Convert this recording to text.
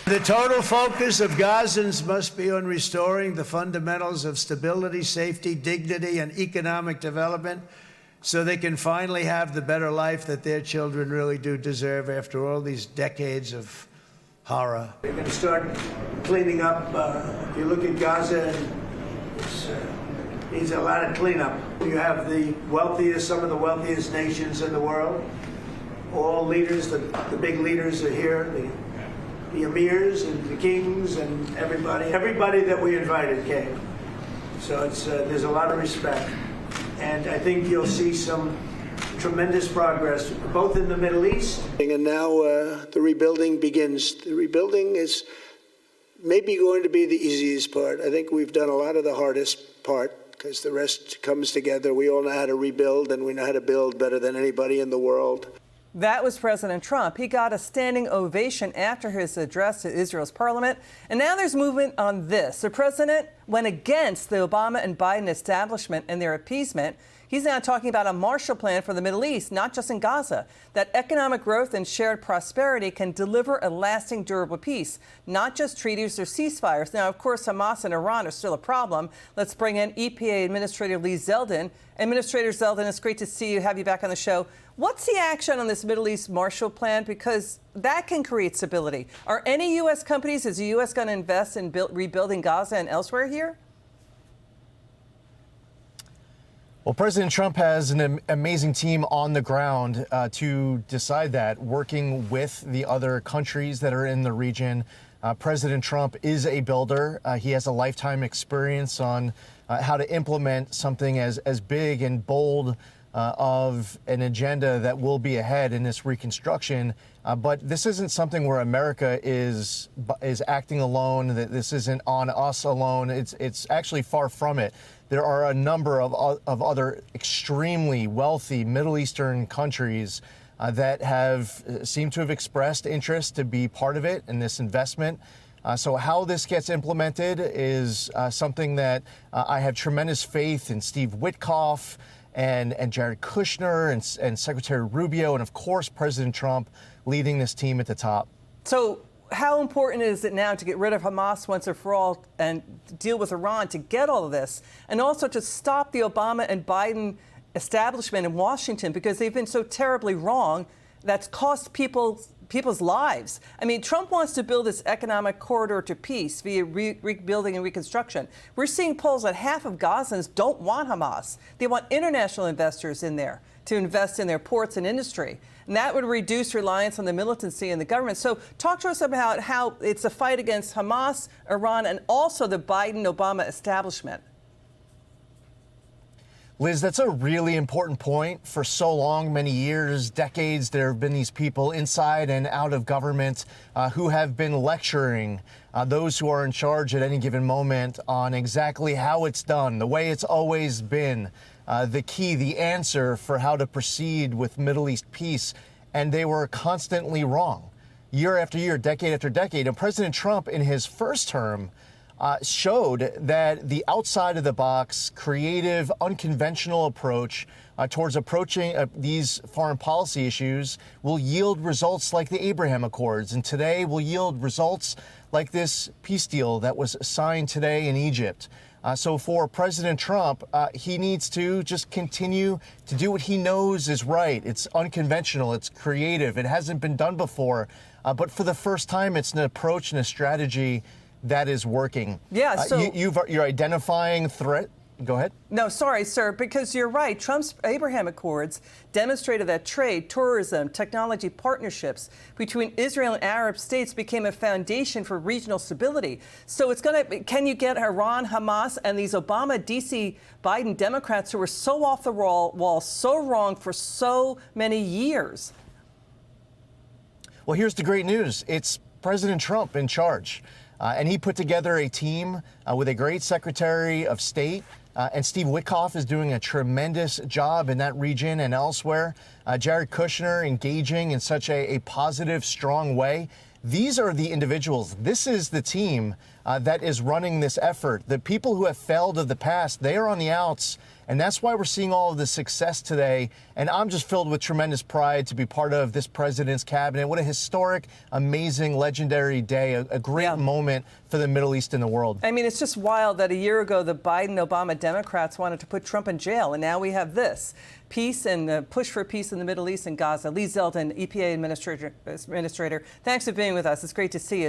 The total focus of Gazans must be on restoring the fundamentals of stability, safety, dignity, and economic development so they can finally have the better life that their children really do deserve after all these decades of horror. They're going to start cleaning up. If you look at Gaza, it needs a lot of cleanup. You have the wealthiest, some of the wealthiest nations in the world. All leaders, the big leaders are here. The emirs and the kings and everybody that we invited came. So there's a lot of respect. And I think you'll see some tremendous progress, both in the Middle East. And now the rebuilding begins. The rebuilding is maybe going to be the easiest part. I think we've done a lot of the hardest part because the rest comes together. We all know how to rebuild, and we know how to build better than anybody in the world. That was President Trump. He got a standing ovation after his address to Israel's parliament. And now there's movement on this. The president went against the Obama and Biden establishment and their appeasement. He's now talking about a Marshall Plan for the Middle East, not just in Gaza, that economic growth and shared prosperity can deliver a lasting, durable peace, not just treaties or ceasefires. Now, of course, Hamas and Iran are still a problem. Let's bring in EPA Administrator Lee Zeldin. Administrator Zeldin, it's great to see you, have you back on the show. What's the action on this Middle East Marshall Plan? Because that can create stability. Are any U.S. companies, is the U.S. going to invest in rebuilding Gaza and elsewhere here? Well, President Trump has an amazing team on the ground to decide that, working with the other countries that are in the region. President Trump is a builder. He has a lifetime experience on how to implement something as big and bold of an agenda that will be ahead in this reconstruction. But this isn't something where America is acting alone, that this isn't on us alone. It's actually far from it. There are a number of other extremely wealthy Middle Eastern countries that have seemed to have expressed interest to be part of it in this investment. So how this gets implemented is something that I have tremendous faith in Steve Witkoff and Jared Kushner and Secretary Rubio and, of course, President Trump leading this team at the top. So how important is it now to get rid of Hamas once and for all and deal with Iran to get all of this, and also to stop the Obama and Biden establishment in Washington, because they've been so terribly wrong that's cost people's lives? I mean, Trump wants to build this economic corridor to peace via rebuilding and reconstruction. We're seeing polls that half of Gazans don't want Hamas. They want international investors in there to invest in their ports and industry. And that would reduce reliance on the militancy and the government. So talk to us about how it's a fight against Hamas, Iran, and also the Biden-Obama establishment. Liz, that's a really important point. For so long, many years, decades, there have been these people inside and out of government who have been lecturing those who are in charge at any given moment on exactly how it's done, the way it's always been, the key, the answer for how to proceed with Middle East peace. And they were constantly wrong, year after year, decade after decade. And President Trump, in his first term, showed that the outside-of-the-box, creative, unconventional approach towards approaching these foreign policy issues will yield results like the Abraham Accords, and today will yield results like this peace deal that was signed today in Egypt. So for President Trump, he needs to just continue to do what he knows is right. It's unconventional, it's creative, it hasn't been done before, but for the first time, it's an approach and a strategy that is working. Yeah, so you're identifying threat. Go ahead. No, sorry, sir, because you're right. Trump's Abraham Accords demonstrated that trade, tourism, technology partnerships between Israel and Arab states became a foundation for regional stability. So it's going to, can you get Iran, Hamas, and these Obama, D.C., Biden Democrats who were so off the wall, so wrong for so many years? Well, here's the great news. It's President Trump in charge. And he put together a team with a great Secretary of State. And Steve Witkoff is doing a tremendous job in that region and elsewhere. Jared Kushner engaging in such a positive, strong way. These are the individuals. This is the team that is running this effort. The people who have failed of the past, they are on the outs And that's why we're seeing all of the success today. And I'm just filled with tremendous pride to be part of this president's cabinet. What a historic, amazing, legendary day, a great moment for the Middle East and the world. I mean, it's just wild that a year ago the Biden-Obama Democrats wanted to put Trump in jail, and now we have this. Peace and the push for peace in the Middle East and Gaza. Lee Zeldin, EPA Administrator, thanks for being with us. It's great to see you.